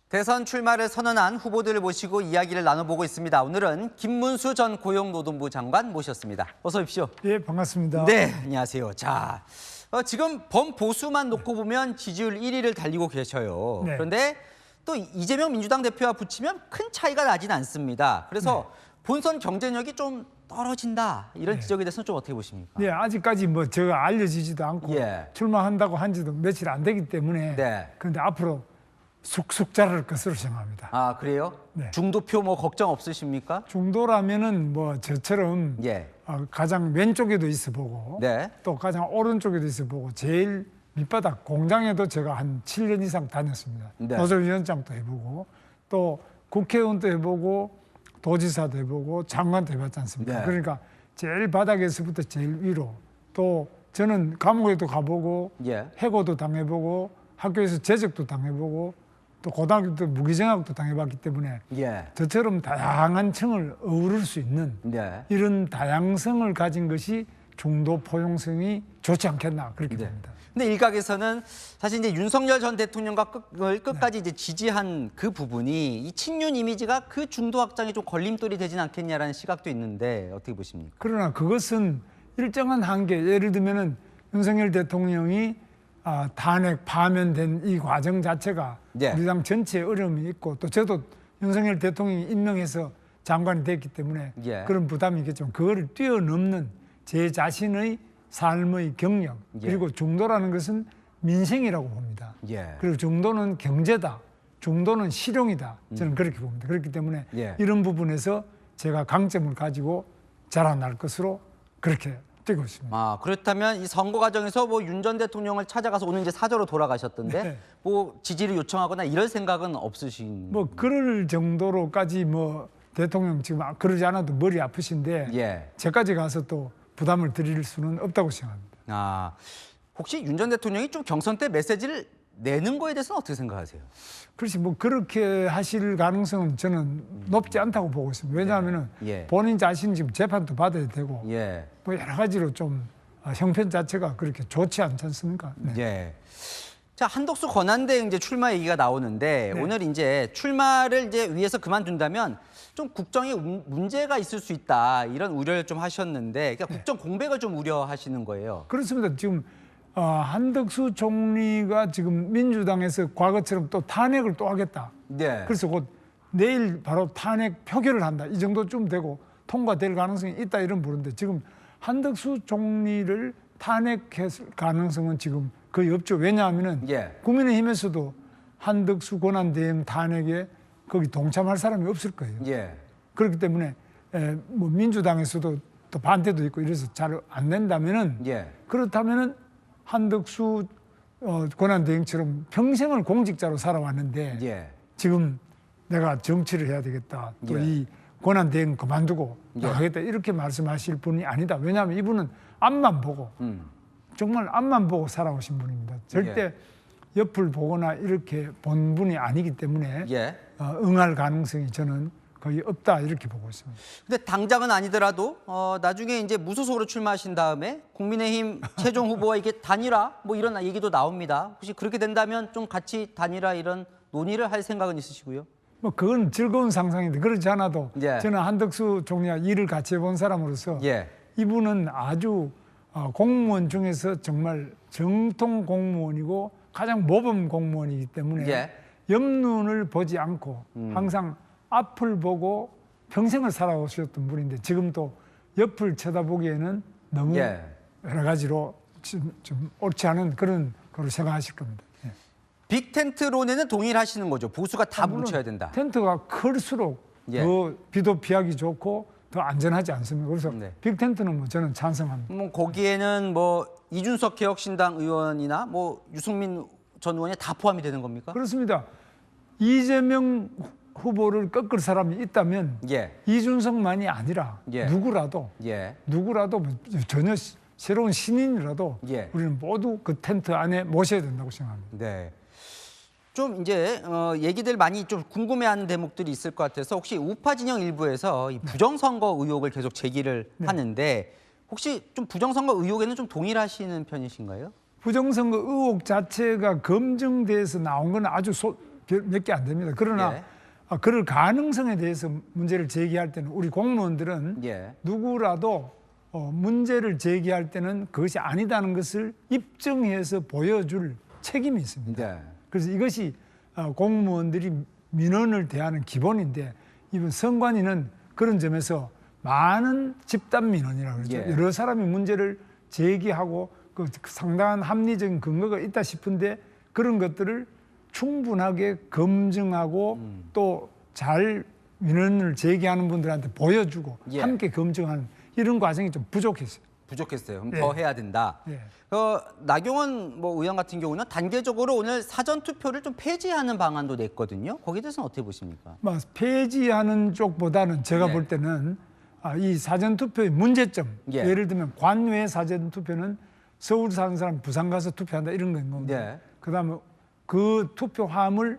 대선 출마를 선언한 후보들을 모시고 이야기를 나눠보고 있습니다. 오늘은 김문수 전 고용노동부 장관 모셨습니다. 어서 오십시오. 예, 반갑습니다. 네, 안녕하세요. 자, 지금 범보수만 놓고 보면 지지율 1위를 달리고 계셔요. 네. 그런데 또 이재명 민주당 대표와 붙이면 큰 차이가 나진 않습니다. 그래서 본선 경쟁력이 좀 떨어진다 이런 지적에 대해서는 좀 어떻게 보십니까? 네, 아직까지 뭐 제가 알려지지도 않고 출마한다고 한 지도 며칠 안 되기 때문에 그런데 앞으로 쑥쑥 자랄 것으로 생각합니다. 아, 그래요? 네. 중도표 뭐 걱정 없으십니까? 중도라면은 뭐 저처럼 가장 왼쪽에도 있어 보고 또 가장 오른쪽에도 있어 보고 제일 밑바닥 공장에도 제가 한 7년 이상 다녔습니다. 노조위원장도 해보고 또 국회의원도 해보고 도지사도 해보고 장관도 해봤지 않습니까? 그러니까 제일 바닥에서부터 제일 위로 또 저는 감옥에도 가보고 해고도 당해보고 학교에서 제적도 당해보고 또 고등학교 때 무기징역도 당해봤기 때문에 저처럼 다양한 층을 어우를 수 있는 이런 다양성을 가진 것이 중도 포용성이 좋지 않겠나 그렇게 봅니다. 근데 일각에서는 사실 이제 윤석열 전 대통령과 끝까지 이제 지지한 그 부분이 이 친윤 이미지가 그 중도 확장에 좀 걸림돌이 되진 않겠냐라는 시각도 있는데 어떻게 보십니까? 그러나 그것은 일정한 한계, 예를 들면은 윤석열 대통령이 탄핵 파면된 이 과정 자체가 우리 당 전체에 어려움이 있고 또 저도 윤석열 대통령이 임명해서 장관이 됐기 때문에 그런 부담이 있겠지만 그거를 뛰어넘는 제 자신의 삶의 경력 그리고 중도라는 것은 민생이라고 봅니다. 그리고 중도는 경제다. 중도는 실용이다. 저는 그렇게 봅니다. 그렇기 때문에 이런 부분에서 제가 강점을 가지고 자라날 것으로 그렇게 뛰고 있습니다. 아, 그렇다면 이 선거 과정에서 뭐 윤 전 대통령을 찾아가서 오늘 이제 사저로 돌아가셨던데 뭐 지지를 요청하거나 이럴 생각은 없으신? 뭐 그럴 정도로까지 뭐 대통령 지금 그러지 않아도 머리 아프신데 저까지 가서 또 부담을 드릴 수는 없다고 생각합니다. 아, 혹시 윤 전 대통령이 좀 경선 때 메시지를 내는 거에 대해서는 어떻게 생각하세요? 그렇지 뭐 그렇게 하실 가능성은 저는 높지 않다고 보고 있습니다. 왜냐하면 본인 자신이 지금 재판도 받아야 되고 뭐 여러 가지로 좀 형편 자체가 그렇게 좋지 않지 않습니까? 자, 한덕수 권한대행 이제 출마 얘기가 나오는데 오늘 이제 출마를 이제 위해서 그만둔다면 좀 국정에 문제가 있을 수 있다 이런 우려를 좀 하셨는데 그러니까 국정 공백을 좀 우려하시는 거예요. 그렇습니다. 지금 한덕수 총리가 지금 민주당에서 과거처럼 또 탄핵을 또 하겠다. 그래서 곧 내일 바로 탄핵 표결을 한다. 이 정도쯤 되고 통과될 가능성이 있다 이런 보는데 지금 한덕수 총리를 탄핵할 가능성은 지금 거의 없죠. 왜냐하면은 국민의힘에서도 한덕수 권한대행 탄핵에 거기 동참할 사람이 없을 거예요. 그렇기 때문에 뭐 민주당에서도 또 반대도 있고 이래서 잘 안 된다면은 그렇다면은 한덕수 권한대행처럼 평생을 공직자로 살아왔는데 지금 내가 정치를 해야 되겠다. 또 이 권한대행 그만두고 나가겠다 이렇게 말씀하실 분이 아니다. 왜냐하면 이분은 앞만 보고 정말 앞만 보고 살아오신 분입니다. 절대 옆을 보거나 이렇게 본 분이 아니기 때문에 응할 가능성이 저는 거의 없다 이렇게 보고 있습니다. 근데 당장은 아니더라도 나중에 이제 무소속으로 출마하신 다음에 국민의힘 최종 후보와 이게 단일화 뭐 이런 얘기도 나옵니다. 혹시 그렇게 된다면 좀 같이 단일화 이런 논의를 할 생각은 있으시고요? 뭐 그건 즐거운 상상인데 그렇지 않아도 저는 한덕수 총리와 일을 같이 해본 사람으로서 이분은 아주 공무원 중에서 정말 정통 공무원이고 가장 모범 공무원이기 때문에 옆눈을 보지 않고 항상 앞을 보고 평생을 살아오셨던 분인데 지금 또 옆을 쳐다보기에는 너무 여러 가지로 좀 옳지 않은 그런 거로 생각하실 겁니다. 빅텐트론에는 동일하시는 거죠? 보수가 다 뭉쳐야 된다. 텐트가 클수록 더 비도 피하기 좋고 더 안전하지 않습니까? 그래서 빅텐트는 뭐 저는 찬성합니다. 뭐 거기에는 뭐 이준석 개혁신당 의원이나 뭐 유승민 전 의원이 다 포함이 되는 겁니까? 그렇습니다. 이재명 후보를 꺾을 사람이 있다면 이준석만이 아니라 누구라도 뭐 전혀 새로운 신인이라도 우리는 모두 그 텐트 안에 모셔야 된다고 생각합니다. 좀 이제 얘기들 많이 좀 궁금해하는 대목들이 있을 것 같아서 혹시 우파 진영 일부에서 이 부정선거 의혹을 계속 제기를 하는데 혹시 좀 부정선거 의혹에는 좀 동일하시는 편이신가요? 부정선거 의혹 자체가 검증돼서 나온 건 아주 몇 개 안 됩니다. 그러나 예. 그럴 가능성에 대해서 문제를 제기할 때는 우리 공무원들은 예. 누구라도 문제를 제기할 때는 그것이 아니다는 것을 입증해서 보여줄 책임이 있습니다. 네. 그래서 이것이 공무원들이 민원을 대하는 기본인데 이번 선관위는 그런 점에서 많은 집단 민원이라고 그러죠. 예. 여러 사람이 문제를 제기하고 그 상당한 합리적인 근거가 있다 싶은데 그런 것들을 충분하게 검증하고 또 잘 민원을 제기하는 분들한테 보여주고 예. 함께 검증하는 이런 과정이 좀 부족했어요. 부족했어요. 그럼 예. 더 해야 된다. 예. 나경원 의원 같은 경우는 단계적으로 오늘 사전 투표를 좀 폐지하는 방안도 냈거든요. 거기에 대해서는 어떻게 보십니까? 폐지하는 쪽보다는 제가 예. 볼 때는 이 사전 투표의 문제점, 예. 예를 들면 관외 사전 투표는 서울 사는 사람 부산 가서 투표한다 이런 건 겁니다. 예. 그다음에 그 투표함을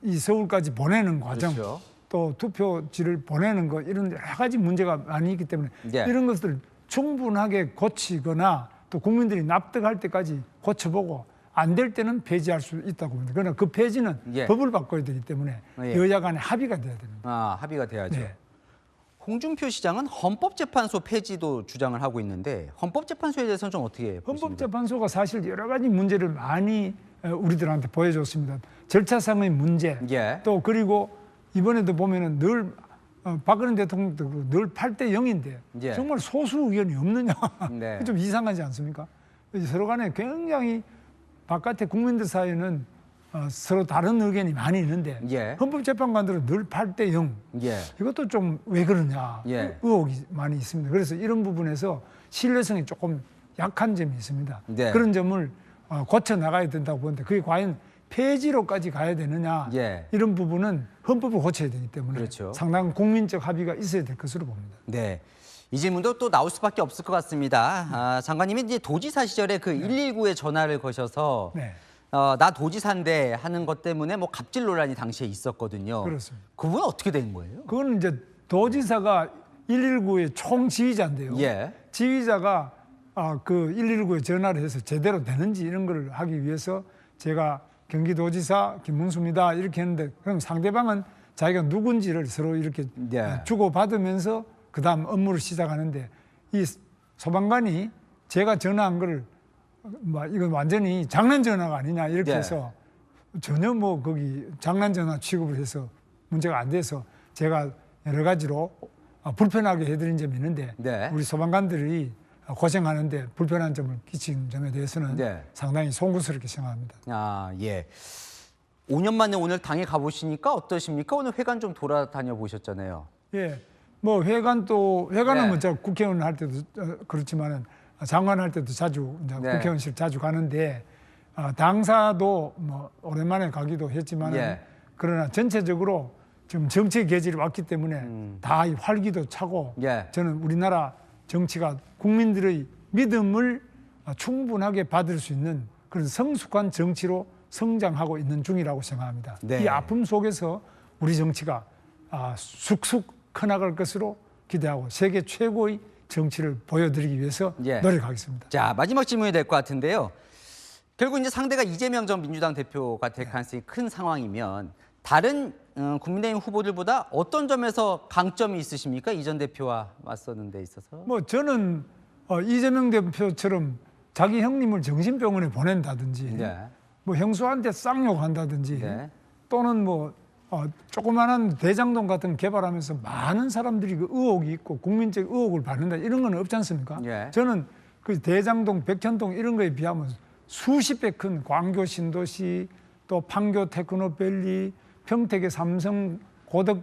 이 서울까지 보내는 과정, 그렇죠. 또 투표지를 보내는 것 이런 여러 가지 문제가 많이 있기 때문에 예. 이런 것들을 충분하게 고치거나 또 국민들이 납득할 때까지 고쳐보고 안 될 때는 폐지할 수 있다고 봅니다. 그러나 그 폐지는 예. 법을 바꿔야 되기 때문에 예. 여야 간에 합의가 돼야 됩니다. 합의가 돼야죠. 네. 홍준표 시장은 헌법재판소 폐지도 주장을 하고 있는데 헌법재판소에 대해서는 좀 어떻게 보십니까? 헌법재판소가 사실 여러 가지 문제를 많이 우리들한테 보여줬습니다. 절차상의 문제, 예. 또 그리고 이번에도 보면은 늘 박근혜 대통령도 늘 8대 0인데 예. 정말 소수 의견이 없느냐 네. 좀 이상하지 않습니까? 서로 간에 굉장히 바깥의 국민들 사이에는 서로 다른 의견이 많이 있는데 예. 헌법재판관들은 늘 8대 0. 예. 이것도 좀 왜 그러냐 예. 의혹이 많이 있습니다. 그래서 이런 부분에서 신뢰성이 조금 약한 점이 있습니다. 네. 그런 점을 고쳐 나가야 된다고 보는데 그게 과연 폐지로까지 가야 되느냐 예. 이런 부분은 헌법을 고쳐야 되기 때문에 그렇죠. 상당한 국민적 합의가 있어야 될 것으로 봅니다. 네. 이 질문도 또 나올 수밖에 없을 것 같습니다. 장관님이 이제 도지사 시절에 그 119에 전화를 거셔서 네. 나 도지사인데 하는 것 때문에 뭐 갑질 논란이 당시에 있었거든요. 그렇습니다. 그 부분 어떻게 된 거예요? 그거는 이제 도지사가 119의 총지휘자인데요. 예. 지휘자가 그 119에 전화를 해서 제대로 되는지 이런 걸 하기 위해서 제가 경기도지사 김문수입니다 이렇게 했는데 그럼 상대방은 자기가 누군지를 서로 이렇게 네. 주고받으면서 그다음 업무를 시작하는데 이 소방관이 제가 전화한 걸 이건 완전히 장난 전화가 아니냐 이렇게 네. 해서 전혀 뭐 거기 장난 전화 취급을 해서 문제가 안 돼서 제가 여러 가지로 불편하게 해드린 점이 있는데 네. 우리 소방관들이 고생하는데 불편한 점을 끼친 점에 대해서는 네. 상당히 송구스럽게 생각합니다. 예. 5년 만에 오늘 당에 가보시니까 어떠십니까? 오늘 회관 좀 돌아다녀 보셨잖아요. 예, 뭐 회관은 네. 뭐 제가 국회의원 할 때도 그렇지만은 장관 할 때도 자주 이제 네. 국회의원실 자주 가는데 당사도 뭐 오랜만에 가기도 했지만은 예. 그러나 전체적으로 지금 정치의 계절이 왔기 때문에 다 이 활기도 차고 예. 저는 우리나라 정치가 국민들의 믿음을 충분하게 받을 수 있는 그런 성숙한 정치로 성장하고 있는 중이라고 생각합니다. 네. 이 아픔 속에서 우리 정치가 쑥쑥 커나갈 것으로 기대하고 세계 최고의 정치를 보여드리기 위해서 예. 노력하겠습니다. 자, 마지막 질문이 될 것 같은데요. 결국 이제 상대가 이재명 전 민주당 대표가 될 가능성이 큰 상황이면 다른 국민의힘 후보들보다 어떤 점에서 강점이 있으십니까? 이 전 대표와 맞서는 데 있어서. 뭐 저는 이재명 대표처럼 자기 형님을 정신병원에 보낸다든지 네. 뭐 형수한테 쌍욕한다든지 네. 또는 뭐 조그마한 대장동 같은 거 개발하면서 많은 사람들이 그 의혹이 있고 국민적 의혹을 받는다 이런 건 없지 않습니까? 예. 저는 그 대장동, 백현동 이런 거에 비하면 수십 배 큰 광교 신도시 또 판교 테크노밸리 평택의 삼성 고덕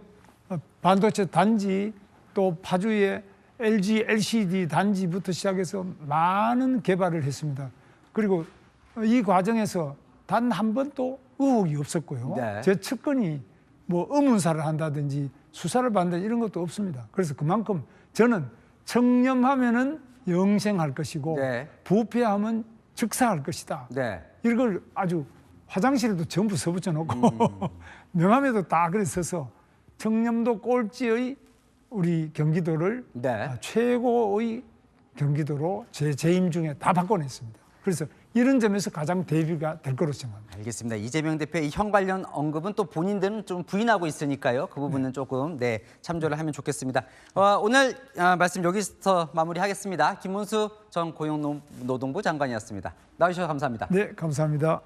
반도체 단지 또 파주의 LG LCD 단지부터 시작해서 많은 개발을 했습니다. 그리고 이 과정에서 단 한 번도 의혹이 없었고요. 네. 제 측근이 뭐 의문사를 한다든지 수사를 받는다 이런 것도 없습니다. 그래서 그만큼 저는 청렴하면은 영생할 것이고 네. 부패하면 즉사할 것이다. 네. 이걸 아주 화장실에도 전부 써붙여 놓고 명함에도 다 그래 써서 청렴도 꼴찌의 우리 경기도를 네. 최고의 경기도로 제 재임 중에 다 바꿔냈습니다. 그래서 이런 점에서 가장 대비가 될 거로 생각합니다. 알겠습니다. 이재명 대표의 형 관련 언급은 또 본인들은 좀 부인하고 있으니까요. 그 부분은 조금 참조를 하면 좋겠습니다. 오늘 말씀 여기서 마무리하겠습니다. 김문수 전 고용노동부 장관이었습니다. 나와주셔서 감사합니다. 네, 감사합니다.